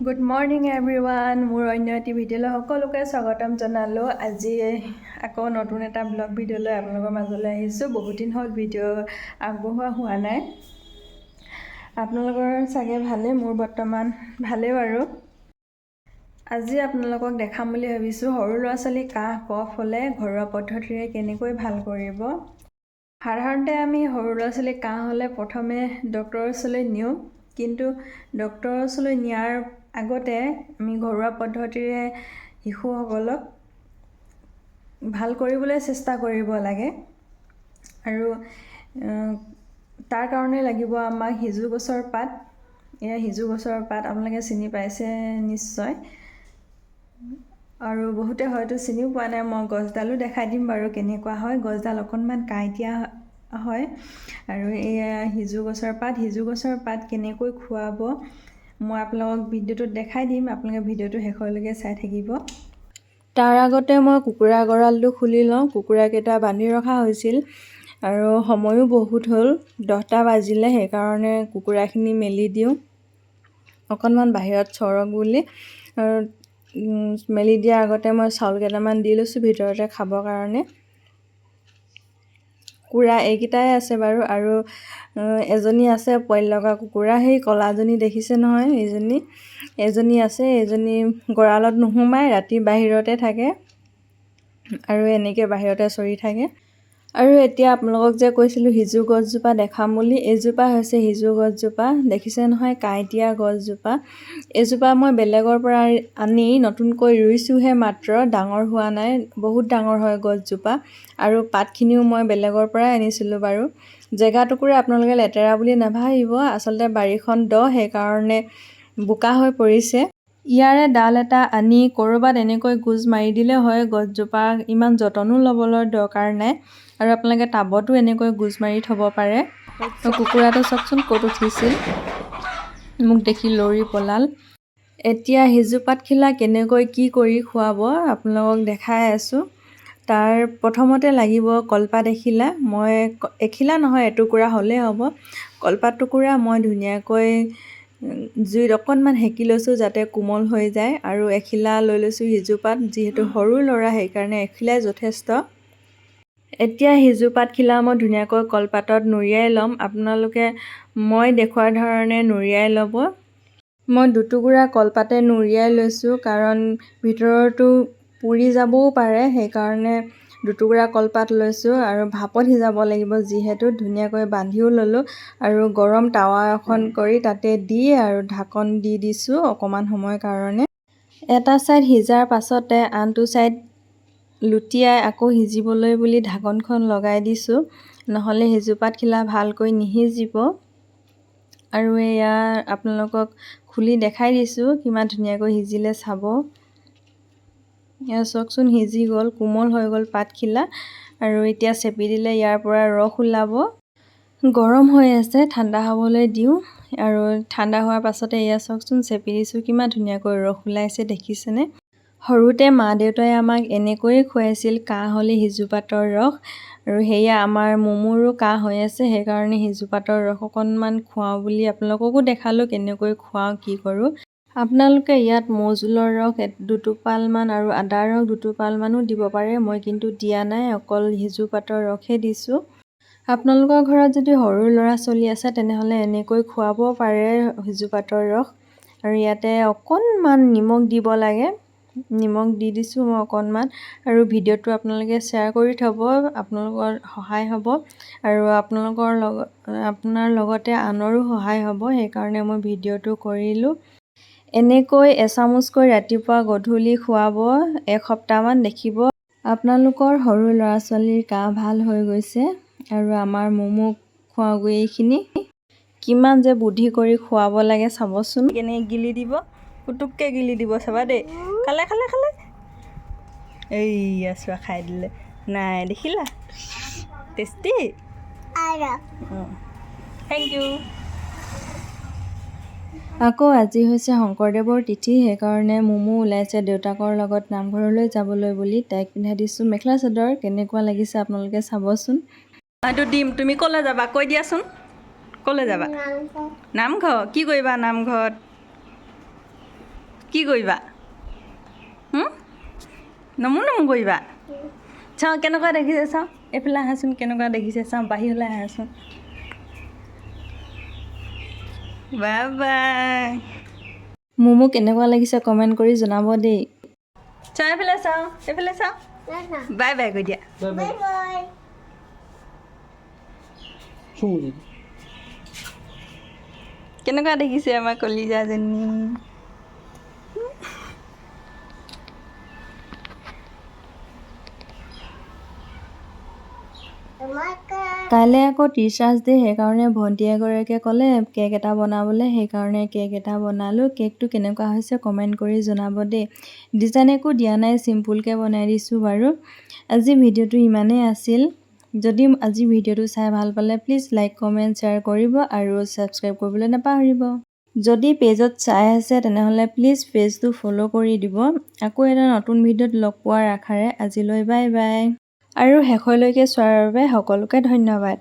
Good morning everyone. মোৰ অন্য এটি ভিডিঅ'লৈ সকলোকে স্বাগতম জনালোঁ। আজি আকৌ নতুন এটা ব্লগ ভিডিঅ'লৈ আপোনালোকৰ মাজলৈ আহিছোঁ। বহুত দিন হ'ল ভিডিঅ' আগবঢ়োৱা হোৱা নাই। আপোনালোকৰ চাগে ভালেই, মোৰ বৰ্তমান ভালেই বাৰু। আজি আপোনালোকক দেখাম বুলি ভাবিছোঁ সৰু ল'ৰা ছোৱালী কাহ কফ হ'লে ঘৰুৱা পদ্ধতিৰে কেনেকৈ ভাল কৰিব। সাধাৰণতে আমি সৰু ল'ৰা ছোৱালী কাহ হ'লে প্ৰথমে ডক্তৰৰ ওচৰলৈ নিওঁ, কিন্তু ডক্তৰৰ ওচৰলৈ নিয়াৰ আগতে আমি ঘৰুৱা পদ্ধতিৰে শিশুসকলক ভাল কৰিবলৈ চেষ্টা কৰিব লাগে। আৰু তাৰ কাৰণে লাগিব আমাক সিজু গছৰ পাত। এয়া সিজু গছৰ পাত আপোনালোকে চিনি পাইছে নিশ্চয়, আৰু বহুতে হয়তো চিনিও পোৱা নাই। মই গছডালো দেখাই দিম বাৰু কেনেকুৱা হয়। গছডাল অকণমান কাঁইটীয়া হয়। আৰু এয়া সিজু গছৰ পাত। সিজু গছৰ পাত কেনেকৈ খুৱাব মই আপোনালোকক ভিডিঅ'টোত দেখাই দিম। আপোনালোকে ভিডিঅ'টো শেষলৈকে চাই থাকিব। তাৰ আগতে মই কুকুৰা গঁৰালটো খুলি লওঁ। কুকুৰাকেইটা বান্ধি ৰখা হৈছিল আৰু সময়ো বহুত হ'ল, 10টা বাজিলে। সেইকাৰণে কুকুৰাখিনি মেলি দিওঁ অকণমান বাহিৰত চৰক বুলি। আৰু মেলি দিয়াৰ আগতে মই চাউল কেইটামান দি লৈছোঁ ভিতৰতে খাবৰ কাৰণে। কুকুৰা এইকেইটাই আছে বাৰু, আৰু এজনী আছে পোৱালি লগা কুকুৰা, সেই ক'লাজনী দেখিছে নহয়, এজনী আছে। এজনী গঁৰালত নোসোমায়, ৰাতি বাহিৰতে থাকে আৰু এনেকৈ বাহিৰতে চৰি থাকে। আৰু এতিয়া আপোনালোকক যে কৈছিলোঁ সিজু গছজোপা দেখাম বুলি, এইজোপা হৈছে সিজু গছজোপা। দেখিছে নহয়, কাঁইটীয়া গছজোপা। এইজোপা মই বেলেগৰ পৰা আনি নতুনকৈ ৰুইছোঁহে মাত্ৰ, ডাঙৰ হোৱা নাই। বহুত ডাঙৰ হয় গছজোপা। আৰু পাতখিনিও মই বেলেগৰ পৰাই আনিছিলোঁ বাৰু। জেগা টুকুৰা আপোনালোকে লেতেৰা বুলি নাভাবিব, আচলতে বাৰীখন দ, সেইকাৰণে বোকা হৈ পৰিছে। ইয়াৰে ডাল এটা আনি ক'ৰবাত এনেকৈ গোজ মাৰি দিলে হয়। গছজোপা ইমান যতনো ল'বলৈ দৰকাৰ নাই। আৰু আপোনালোকে টাবতো এনেকৈ গোজ মাৰি থ'ব পাৰে। কুকুৰাটো চাওকচোন ক'ত উঠিছিল, মোক দেখি লৰি পলাল। এতিয়া সিজু পাতখিলা কেনেকৈ কি কৰি খুৱাব আপোনালোকক দেখাই আছোঁ। তাৰ প্ৰথমতে লাগিব কলপাত এখিলা। মই এখিলা নহয়, এটুকুৰা হ'লেই হ'ব। কলপাত টুকুৰা মই ধুনীয়াকৈ জুইত অকণমান সেকি লৈছোঁ যাতে কোমল হৈ যায়। আৰু এখিলা লৈ লৈছোঁ সিজু পাত, যিহেতু সৰু ল'ৰা সেইকাৰণে এখিলাই যথেষ্ট। এতিয়া সিজু পাতখিলা মই ধুনীয়াকৈ কলপাতত নুৰিয়াই ল'ম। আপোনালোকে মই দেখুওৱাৰ ধৰণে নুৰিয়াই ল'ব। মই দুটুকুৰা কলপাতে নুৰিয়াই লৈছোঁ, কাৰণ ভিতৰতো পুৰি যাবও পাৰে, সেইকাৰণে দুটুকুৰা কলপাত লৈছোঁ। আৰু ভাপত সিজাব লাগিব যিহেতু, ধুনীয়াকৈ বান্ধিও ল'লোঁ। আৰু গৰম টাৱা এখন কৰি তাতে দি আৰু ঢাকন দি দিছোঁ অকণমান সময়ৰ কাৰণে। এটা ছাইড সিজাৰ পাছতে আনটো ছাইড লুটিয়াই আকৌ সিজিবলৈ বুলি ঢাকনখন লগাই দিছোঁ, নহ'লে সিজু পাতখিলা ভালকৈ নিসিজিব। আৰু এয়া আপোনালোকক খুলি দেখাই দিছোঁ কিমান ধুনীয়াকৈ সিজিলে চাব। এয়া চাওকচোন, সিজি গ'ল, কোমল হৈ গ'ল পাতখিলা। আৰু এতিয়া চেপি দিলে ইয়াৰ পৰা ৰস ওলাব। গৰম হৈ আছে, ঠাণ্ডা হ'বলৈ দিওঁ। আৰু ঠাণ্ডা হোৱাৰ পাছতে এয়া চাওকচোন, চেপি দিছোঁ, কিমান ধুনীয়াকৈ ৰস ওলাইছে দেখিছেনে। সৰুতে মা দেউতাই আমাক এনেকৈয়ে খুৱাইছিল, কাহ হ'লে সিজু পাতৰ ৰস। আৰু সেয়া আমাৰ মুমুৰো কাহ হৈ আছে, সেইকাৰণে সিজু পাতৰ ৰস অকণমান খুৱাওঁ বুলি আপোনালোককো দেখালোঁ কেনেকৈ খুৱাওঁ কি কৰোঁ। আপোনালোকে ইয়াত মৌজোলৰ ৰস দুটোপালমান আৰু আদাৰ ৰস দুটোপালমানো দিব পাৰে। মই কিন্তু দিয়া নাই, অকল সিজু পাতৰ ৰসহে দিছোঁ। আপোনালোকৰ ঘৰত যদি সৰু ল'ৰা ছোৱালী আছে তেনেহ'লে এনেকৈ খুৱাব পাৰে সিজু পাতৰ ৰস। আৰু ইয়াতে অকণমান নিমখ দিব লাগে, নিমখ দি দিছোঁ মই অকণমান। আৰু ভিডিঅ'টো আপোনালোকে শ্বেয়াৰ কৰি থ'ব, আপোনালোকৰ সহায় হ'ব। আৰু আপোনাৰ লগতে আনৰো সহায় হ'ব, সেইকাৰণে মই ভিডিঅ'টো কৰিলোঁ। এনেকৈ এচামুচকৈ ৰাতিপুৱা গধূলি খুৱাব, এসপ্তাহমান দেখিব আপোনালোকৰ সৰু ল'ৰা ছোৱালীৰ কাহ ভাল হৈ গৈছে। আৰু আমাৰ মুমুক খুৱাওঁগৈ এইখিনি। কিমান যে বুদ্ধি কৰি খুৱাব লাগে চাবচোন, কেনেকৈ গিলি দিব, পুটুককৈ গিলি দিব, চাবা দেই। খালে খালে খালে, এইয়া চোৱা, খাই দিলে। নাই দেখিলা, টেষ্টি। Thank U. আকৌ আজি হৈছে শংকৰদেৱৰ তিথি, সেইকাৰণে মুমু ওলাইছে দেউতাকৰ লগত নামঘৰলৈ যাবলৈ বুলি। তাইক পিন্ধাই দিছোঁ মেখেলা চাদৰ। কেনেকুৱা লাগিছে আপোনালোকে চাবচোন। এইটো দিম, তুমি ক'লৈ যাবা কৈ দিয়াচোন, ক'লৈ যাবা? নামঘৰ। কি কৰিবা নামঘৰত? কি কৰিবা নমো কৰিবা চাওঁ কেনেকুৱা দেখিছে চাওঁ এইফালে আহাচোন কেনেকুৱা দেখিছে চাওঁ বাহিৰলৈ আহাচোন বাই বাই মোমো কেনেকুৱা লাগিছে কমেণ্ট কৰি জনাব দেই চাওঁ এইফালে চাওঁ বাই বাই কৈ দিয়া কেনেকুৱা দেখিছে আমাৰ কলিজাজনী কাইলৈ আকৌ টিচাৰ্ছ ডে সেইকাৰণে ভণ্টি এগৰাকীয়ে ক'লে কেক এটা বনাবলৈ সেইকাৰণে কেক এটা বনালোঁ কেকটো কেনেকুৱা হৈছে কমেণ্ট কৰি জনাব দেই ডিজাইন একো দিয়া নাই চিম্পুলকৈ বনাই দিছোঁ বাৰু আজি ভিডিঅ'টো ইমানেই আছিল যদি আজি ভিডিঅ'টো চাই ভাল পালে প্লিজ লাইক কমেণ্ট শ্বেয়াৰ কৰিব আৰু ছাবস্ক্ৰাইব কৰিবলৈ নাপাহৰিব যদি পেজত চাই আছে তেনেহ'লে প্লিজ পেজটো ফ'ল' কৰি দিব আকৌ এটা নতুন ভিডিঅ'ত লগ পোৱাৰ আশাৰে আজিলৈ বাই বাই আৰু শেষলৈকে চোৱাৰ বাবে সকলোকে ধন্যবাদ